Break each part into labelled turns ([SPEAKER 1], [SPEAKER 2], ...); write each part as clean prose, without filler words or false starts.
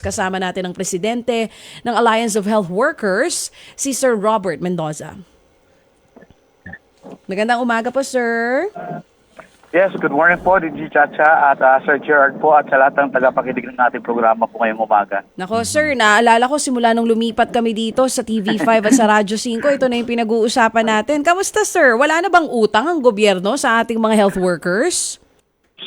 [SPEAKER 1] Kasama natin ang presidente ng Alliance of Health Workers, si Sir Robert Mendoza. Magandang umaga po, sir.
[SPEAKER 2] Yes, good morning po, DJ Chacha at Sir Gerard po at sa lahat ng tagapakinig ng ating programa po ngayong umaga.
[SPEAKER 1] Nako, sir, naalala ko simula nung lumipat kami dito sa TV5 at sa Radyo 5, ito na yung pinag-uusapan natin. Kamusta, sir? Wala na bang utang ang gobyerno sa ating mga health workers?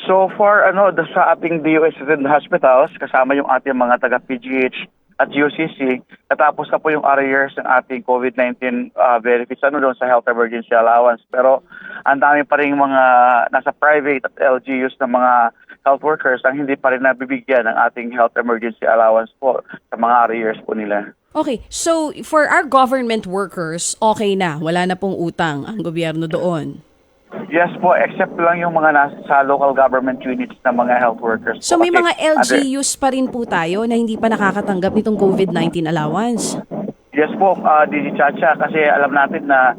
[SPEAKER 2] So far, sa ating DOH and hospitals, kasama yung ating mga taga-PGH at UCC, natapos na po yung arrears ng ating COVID-19 benefits doon sa health emergency allowance. Pero ang dami pa rin mga nasa private at LGUs ng mga health workers ang hindi pa rin nabibigyan ng ating health emergency allowance po sa mga arrears po nila.
[SPEAKER 1] Okay, so for our government workers, okay na. Wala na pong utang ang gobyerno doon.
[SPEAKER 2] Yes po, except lang yung mga nasa local government units na mga health workers.
[SPEAKER 1] So
[SPEAKER 2] po.
[SPEAKER 1] may
[SPEAKER 2] Kasi
[SPEAKER 1] mga LGUs pa rin po tayo na hindi pa nakakatanggap nitong COVID-19 allowance.
[SPEAKER 2] Yes po, DJ Chacha, kasi alam natin na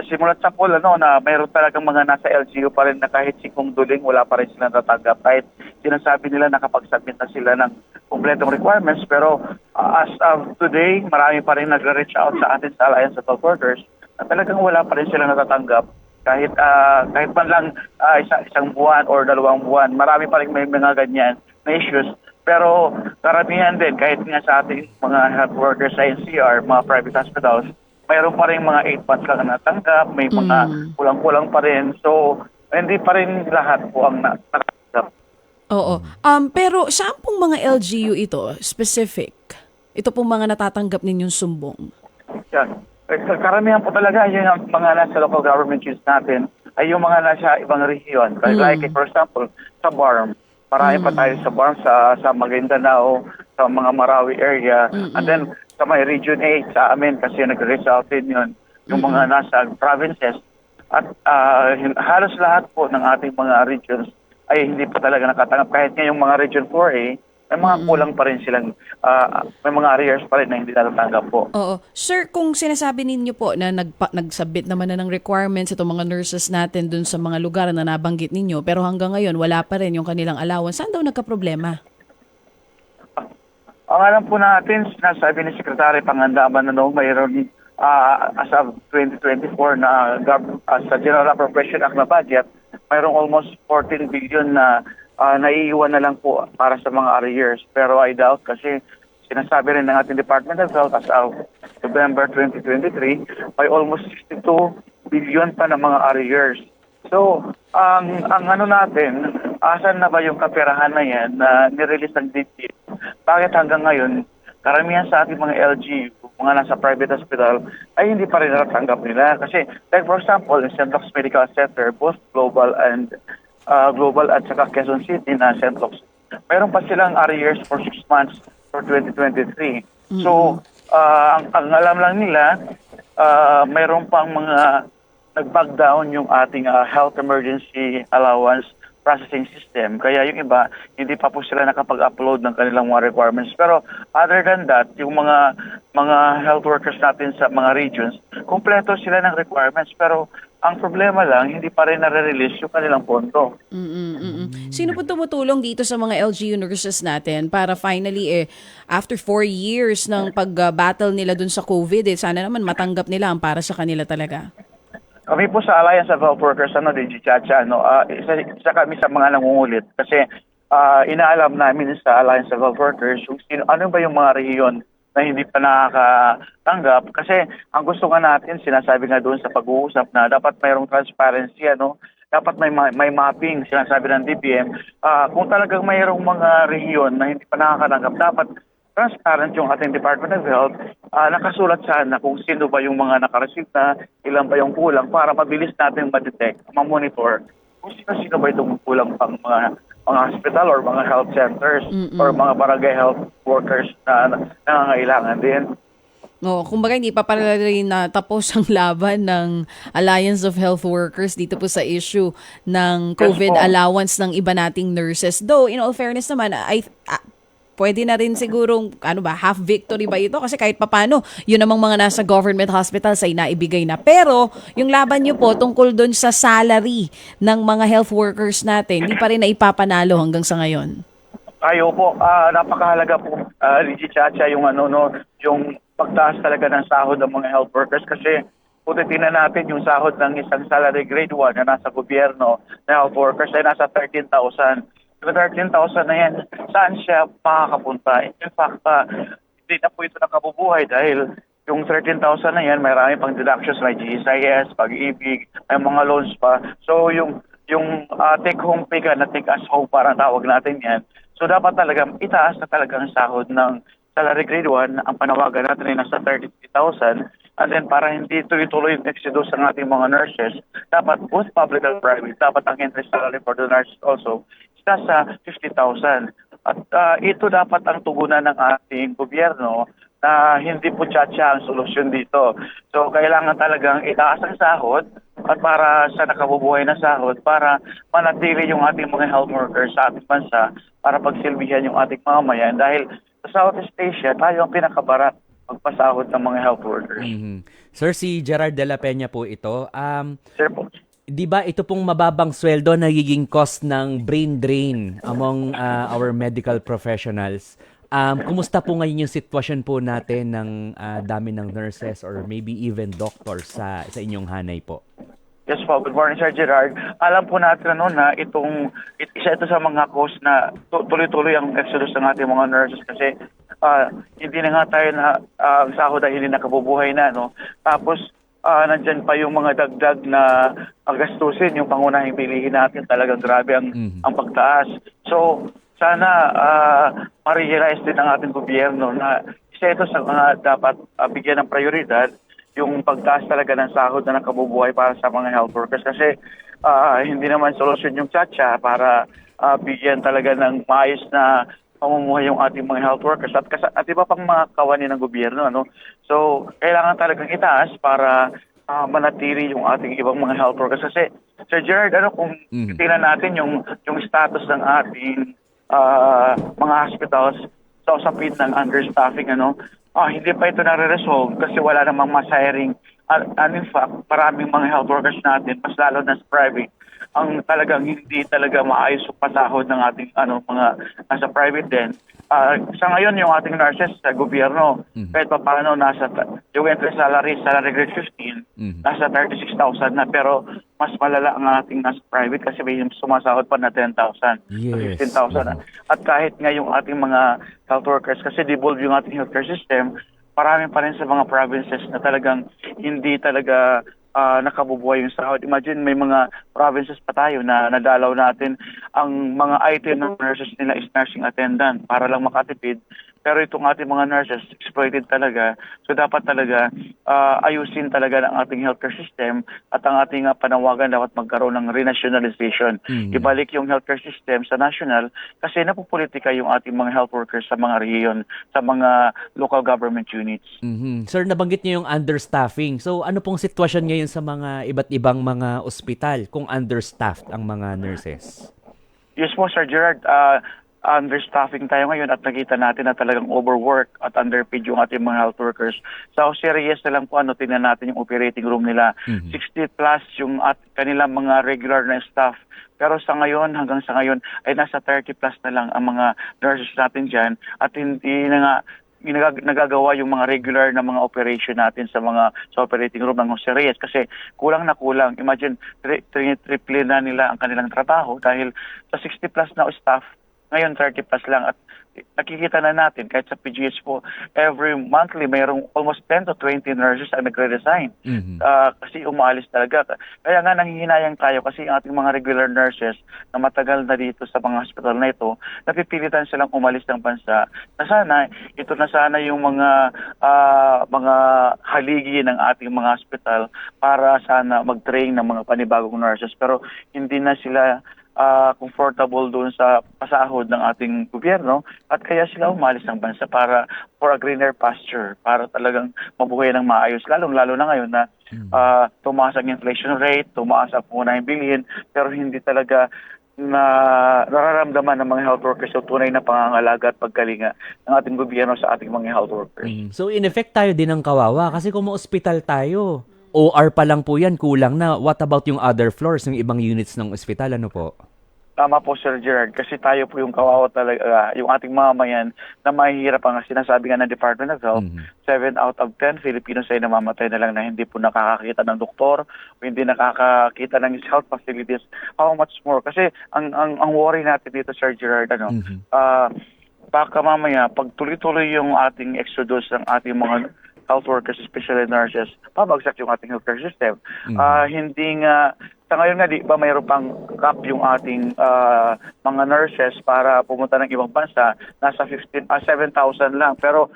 [SPEAKER 2] simulat sa poll, na mayroon talagang mga nasa LGU pa rin na kahit sikong duling, wala pa rin sila natatanggap. Kahit sinasabi nila nakapag-submit na sila ng kompletong requirements, pero as of today, marami pa rin nagre-reach out sa atin sa Alliance of Health Workers na talagang wala pa rin sila natatanggap. Kahit man lang isang buwan or 2 buwan, marami pa rin may mga ganyan na issues. Pero karamihan din, kahit nga sa ating mga health workers sa NCR, mga private hospitals, mayroon pa rin mga 8 months lang na natanggap, may mga kulang-kulang pa rin. So, hindi pa rin lahat po ang natatanggap.
[SPEAKER 1] Oo. Pero saan pong mga LGU ito, specific? Ito pong mga natatanggap ninyong sumbong?
[SPEAKER 2] Yan. Karamihan po talaga yung mga nasa local government units natin ay yung mga nasa ibang rehiyon. Like for example, sa BARM. Marami pa tayo sa BARM, sa Maguindanao, sa mga Marawi area. And then sa may Region 8 sa amin kasi nag-result din yun yung mga nasa provinces. At halos lahat po ng ating mga regions ay hindi pa talaga nakatanggap. Kahit nga yung mga Region 4A, may mga kulang pa rin silang, may mga arrears pa rin na hindi natatanggap po.
[SPEAKER 1] Oo. Sir, kung sinasabi ninyo po na nag-submit naman na ng requirements itong mga nurses natin dun sa mga lugar na nabanggit ninyo, pero hanggang ngayon wala pa rin yung kanilang allowance, saan daw nagka-problema?
[SPEAKER 2] Ang alam po natin, sinasabi ni Secretary Pangandaman na mayroon as of 2024 na sa General Appropriation Act na budget, mayroong almost 14 billion na naiiwan na lang po para sa mga arrears. Pero I doubt kasi sinasabi rin ng ating Department of Health as of November 2023 may almost 62 billion pa na mga arrears. So, ang natin, asan na ba yung kaperahan na yan na nirelease ng DTI? Bakit hanggang ngayon, karamihan sa ating mga LGU, mga nasa private hospital, ay hindi pa rin natatanggap nila? Kasi, like for example, in St. Luke's Medical Center, both global at saka Quezon City na St. Luke's, mayroon pa silang arrears for 6 months for 2023. So, ang alam lang nila, mayroon pang mga nag-back down yung ating health emergency allowance processing system. Kaya yung iba, hindi pa po sila nakapag-upload ng kanilang mga requirements. Pero other than that, yung mga health workers natin sa mga regions, kumpleto sila ng requirements. Pero ang problema lang, hindi pa rin nare-release yung kanilang pondo.
[SPEAKER 1] Sino po tumutulong dito sa mga LGU nurses natin para finally, after 4 years ng pag-battle nila dun sa COVID, sana naman matanggap nila ang para sa kanila talaga?
[SPEAKER 2] Kami po sa Alliance of Health Workers, DJ Chacha, isa kami sa mga nangungulit kasi inaalam namin sa Alliance of Health Workers ano ba yung mga rehiyon na hindi pa nakakatanggap. Kasi ang gusto nga natin, sinasabi nga doon sa pag-uusap na dapat mayroong transparency, dapat may mapping, sinasabi ng DBM. Kung talagang mayroong mga rehiyon na hindi pa nakakatanggap, dapat transparent yung ating Department of Health, nakasulat sana kung sino ba yung mga nakareceive na, ilan ba yung kulang para mabilis natin ma-detect, ma-monitor kung sino ba itong kulang pang mga hospital or mga health centers or mga barangay health workers na nangangailangan din.
[SPEAKER 1] No, kumbaga hindi pa pala rin tapos ang laban ng Alliance of Health Workers dito po sa issue ng COVID allowance ng iba nating nurses. Though, in all fairness naman, pwede na rin sigurong, half victory ba ito? Kasi kahit papano, yun namang mga nasa government hospitals ay naibigay na. Pero, yung laban nyo po tungkol dun sa salary ng mga health workers natin, hindi pa rin naipapanalo hanggang sa ngayon.
[SPEAKER 2] Ayo po, napakahalaga po, Reggie Chacha, yung ano no, yung pagtaas talaga ng sahod ng mga health workers kasi kung titingnan natin yung sahod ng isang salary grade 1 na nasa gobyerno na health workers ay nasa 13,000. Yung 13,000 na yan, saan siya makakapunta? In fact, hindi na po ito nakabubuhay dahil yung 13,000 na yan, may marami pang deductions, may GSIS, pag-ibig, may mga loans pa. So yung take home pay ka na take us home, parang tawag natin yan. So dapat talaga itaas na talaga ang sahod ng salary grade 1. Ang panawagan natin ay nasa 33,000. And then para hindi tuloy-tuloy yung exodus ng ating mga nurses, dapat both public and private, dapat ang entry salary for the nurses also is nasa 50,000. At ito dapat ang tugunan ng ating gobyerno na hindi po tiyatsa ang solusyon dito. So kailangan talagang itaas ang sahod at para sa nakabubuhay na sahod para manatili yung ating mga health workers sa ating bansa para pagsilbihan yung ating mamamayan dahil sa Southeast Asia tayo ang pinakabarat magpasahod ng mga health workers.
[SPEAKER 3] Sir, si Gerard de la Peña po ito.
[SPEAKER 2] Sir po.
[SPEAKER 3] Di ba ito pong mababang sweldo nagiging cost ng brain drain among our medical professionals? Kumusta po ngayon yung sitwasyon po natin ng dami ng nurses or maybe even doctors sa inyong hanay po?
[SPEAKER 2] Yes po, good morning Sir Gerard. Alam po natin na isa ito sa mga cause na tuloy-tuloy ang exodus ng ating mga nurses kasi hindi na nga tayo na ang sahod ay hindi nakabubuhay na. No? Tapos nandyan pa yung mga dagdag na gastusin, yung pangunahing bilihin natin talagang grabe ang pagtaas. So sana ma-realize din ng ating gobyerno na isa ito sa mga dapat bigyan ng prioridad yung pagtaas talaga ng sahod na nakabubuhay para sa mga health workers kasi hindi naman solusyon yung tiyatsa para bigyan talaga ng maayos na pamumuhay yung ating mga health workers at iba pang mga kawani ng gobyerno. Ano? So, kailangan talagang itaas para manatili yung ating ibang mga health workers. Kasi, Sir Gerard, kung tingnan natin yung status ng ating mga hospitals sa usapin ng understaffing, hindi pa ito nare-resolve kasi wala namang mass hiring. And in fact, maraming mga health workers natin, mas lalo na sa private, ang talagang hindi talaga maayos yung pasahod ng ating mga nasa private din. Sa ngayon, yung ating nurses sa gobyerno, kahit pa paano nasa yung entry salary grade 15, nasa 36,000 na. Pero mas malala ang ating nasa private kasi may sumasahod pa na 10,000 to 15,000. At kahit nga yung ating mga health workers, kasi devolve yung ating healthcare system, marami pa rin sa mga provinces na talagang hindi talaga nakabubuhay yung sahod. Imagine may mga provinces pa tayo na nadalaw natin ang mga item ng nurses nila is nursing attendant para lang makatipid. Pero itong ating mga nurses, exploited talaga. So dapat talaga ayusin talaga ng ating healthcare system at ang ating panawagan dapat magkaroon ng renationalization. Ibalik yung healthcare system sa national kasi napupolitika yung ating mga health workers sa mga rehiyon, sa mga local government units.
[SPEAKER 3] Sir, nabanggit niyo yung understaffing. So ano pong sitwasyon ngayon sa mga iba't ibang mga ospital kung understaffed ang mga nurses?
[SPEAKER 2] Yes po, Sir Gerard. Understaffing tayo ngayon at nakita natin na talagang overwork at underpaid yung ating mga health workers. Sa Jose Reyes na lang po, tingnan natin yung operating room nila. 60 plus yung kanilang mga regular na staff. Pero hanggang sa ngayon, ay nasa 30 plus na lang ang mga nurses natin dyan at hindi na nga nagagawa yung mga regular na mga operation natin sa operating room ng Jose Reyes kasi kulang na kulang. Imagine, triple na nila ang kanilang trabaho dahil sa 60 plus na staff, ngayon 30 plus lang at nakikita na natin kahit sa PGH po every monthly mayroong almost 10 to 20 nurses ang nagre-resign kasi umaalis talaga. Kaya nga nanghihinayang tayo kasi yung ating mga regular nurses na matagal na dito sa mga hospital na ito, napipilitan silang umalis ng bansa na sana ito na sana yung mga haligi ng ating mga hospital para sana mag-train ng mga panibagong nurses pero hindi na sila comfortable doon sa pasahod ng ating gobyerno at kaya sila umalis ng bansa para for a greener pasture, para talagang mabuhay ng maayos. Lalo na ngayon na tumaas ang inflation rate, tumaas ang pangunahing bilihin, pero hindi talaga na nararamdaman ng mga health workers yung tunay na pangangalaga at pagkalinga ng ating gobyerno sa ating mga health workers.
[SPEAKER 3] So in effect tayo din ang kawawa kasi kung ma-ospital tayo, OR pa lang po yan, kulang na. What about yung other floors, yung ibang units ng ospital, ano po?
[SPEAKER 2] Tama po, Sir Gerard, kasi tayo po yung kawawa talaga, yung ating mamayan na mahihirap ang sinasabi nga ng Department of Health, 7 out of 10 Filipinos ay namamatay na lang na hindi po nakakakita ng doktor o hindi nakakakita ng health facilities. How much more? Kasi ang worry natin dito, Sir Gerard, baka mamaya, pag tuloy-tuloy yung ating exodus ng ating mga health workers, especially nurses, pabagsak yung ating healthcare system. Hindi nga, sa ngayon nga, di ba mayroon pang cap yung ating mga nurses para pumunta ng ibang bansa, nasa 7,000 lang. Pero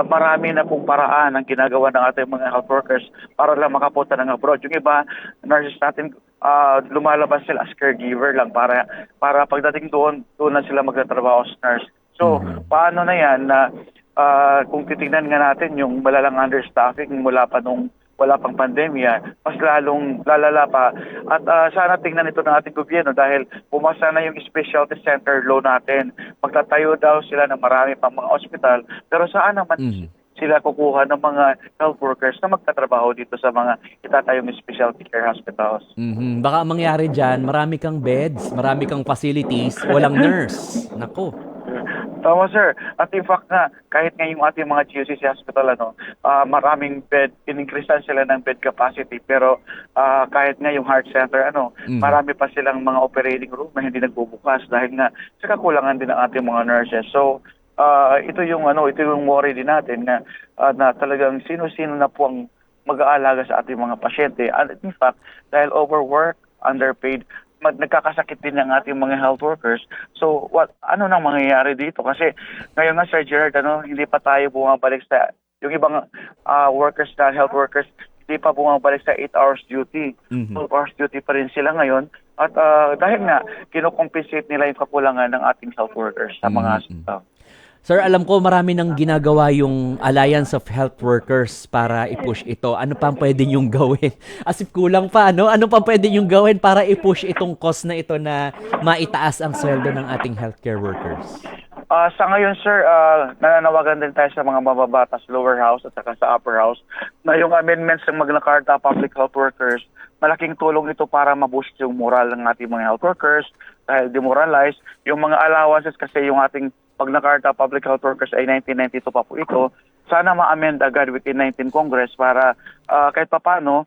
[SPEAKER 2] marami na pong paraan ang ginagawa ng ating mga health workers para lang makapunta ng abroad. Yung iba, nurses natin, lumalabas sila as caregiver lang para pagdating doon na sila magtatrabaho as nurse. So, paano na yan na kung titingnan nga natin yung malalang understaffing mula pa nung wala pang pandemya, mas lalong lalala pa. At sana tingnan ito ng ating gobyerno dahil pumasa na yung specialty center law natin. Magtatayo daw sila ng marami pang mga ospital. Pero saan naman sila kukuha ng mga health workers na magtatrabaho dito sa mga itatayong specialty care hospitals?
[SPEAKER 3] Baka ang mangyari dyan, marami kang beds, marami kang facilities, walang nurse. Nako.
[SPEAKER 2] Tama, sir. At in fact nga, kahit nga yung ating mga GCC hospital, maraming bed, in-increasean sila ng bed capacity. Pero kahit nga yung heart center, marami pa silang mga operating room na hindi nagbubukas dahil nga sa kakulangan din ng ating mga nurses. So, ito yung worry din natin na talagang sino-sino na po ang mag-aalaga sa ating mga pasyente. And in fact, dahil overwork, underpaid, nagkakasakit din ng ating mga health workers. So, ano nang mangyayari dito? Kasi ngayon nga, Sir Gerard, hindi pa tayo bumabalik sa, yung ibang workers na health workers, hindi pa bumabalik sa 8 hours duty. 12 hours duty pa rin sila ngayon. At dahil nga, kinocompensate nila yung kakulangan ng ating health workers sa mga hospital.
[SPEAKER 3] Sir, alam ko marami nang ginagawa yung Alliance of Health Workers para i-push ito. Ano pa ang pwede niyong gawin? As if kulang pa, no? Ano pa pwede niyong gawin para i-push itong cost na ito na maitaas ang sweldo ng ating healthcare workers?
[SPEAKER 2] Sa ngayon, sir, nananawagan din tayo sa mga mababatas, lower house at saka sa upper house, na yung amendments ng Magna Carta Public Health Workers, malaking tulong ito para ma-boost yung moral ng ating mga health workers dahil demoralized. Yung mga allowances kasi yung ating Magna Carta Public Health Workers ay 1992 pa po ito. Sana ma-amend agad within 19 Congress para kahit papano,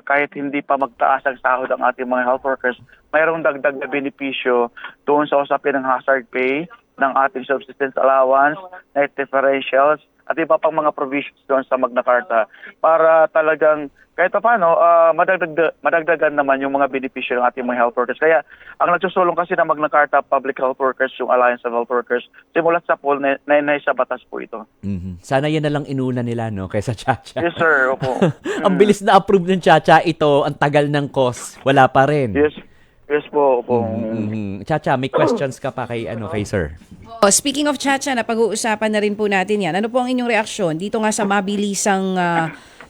[SPEAKER 2] kahit hindi pa magtaas ang sahod ang ating mga health workers, mayroong dagdag na benepisyo doon sa usapin ng hazard pay, ng ating subsistence allowance, net differentials, at iba pang mga provisions doon sa Magna Carta para talagang kahit paano madagdagan naman yung mga benepisyo ng ating mga health workers. Kaya ang nagsusulong kasi ng Magna Carta Public Health Workers, yung Alliance of Health Workers, simulat sa poll na sa batas po ito.
[SPEAKER 3] Sana yan na lang inuna nila, no? Kaysa Chacha.
[SPEAKER 2] Yes, sir. Opo.
[SPEAKER 3] Ang bilis na approve ng Chacha ito, ang tagal ng cost, wala pa rin.
[SPEAKER 2] Yes po.
[SPEAKER 3] Chacha, may questions ka pa kay sir?
[SPEAKER 1] Speaking of Chacha, napag-uusapan na rin po natin yan. Ano po ang inyong reaksyon dito nga sa mabilisang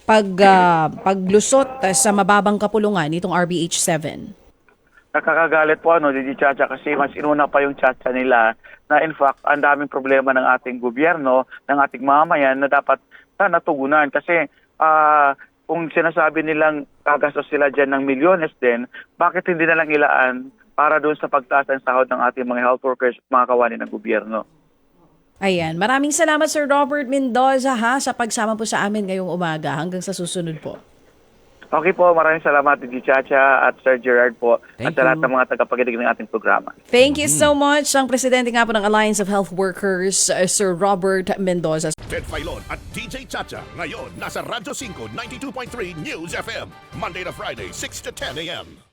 [SPEAKER 1] paglusot sa mababang kapulungan nitong RBH 7?
[SPEAKER 2] Nakakagalit po Didi Chacha kasi mas inuna pa yung Chacha nila na in fact ang daming problema ng ating gobyerno, ng ating mamamayan na dapat natugunan kasi kung sinasabi nilang gagastos sila dyan ng milyones din, bakit hindi na lang ilaan para doon sa pagtaas ng sahod ng ating mga health workers at mga kawani ng gobyerno?
[SPEAKER 1] Ayan. Maraming salamat Sir Robert Mendoza sa pagsama po sa amin ngayong umaga. Hanggang sa susunod po.
[SPEAKER 2] Okay po, maraming salamat Didi Chacha at Sir Gerard po
[SPEAKER 3] Thank
[SPEAKER 2] at sa lahat
[SPEAKER 3] you.
[SPEAKER 2] ng mga tagapakinig ng ating programa.
[SPEAKER 1] Thank you so much. Ang presidente nga po ng Alliance of Health Workers, Sir Robert Mendoza.
[SPEAKER 4] Ted Filon at DJ Chacha. Ngayon, nasa Radyo 5, 92.3 News FM. Monday to Friday, 6 to 10 a.m.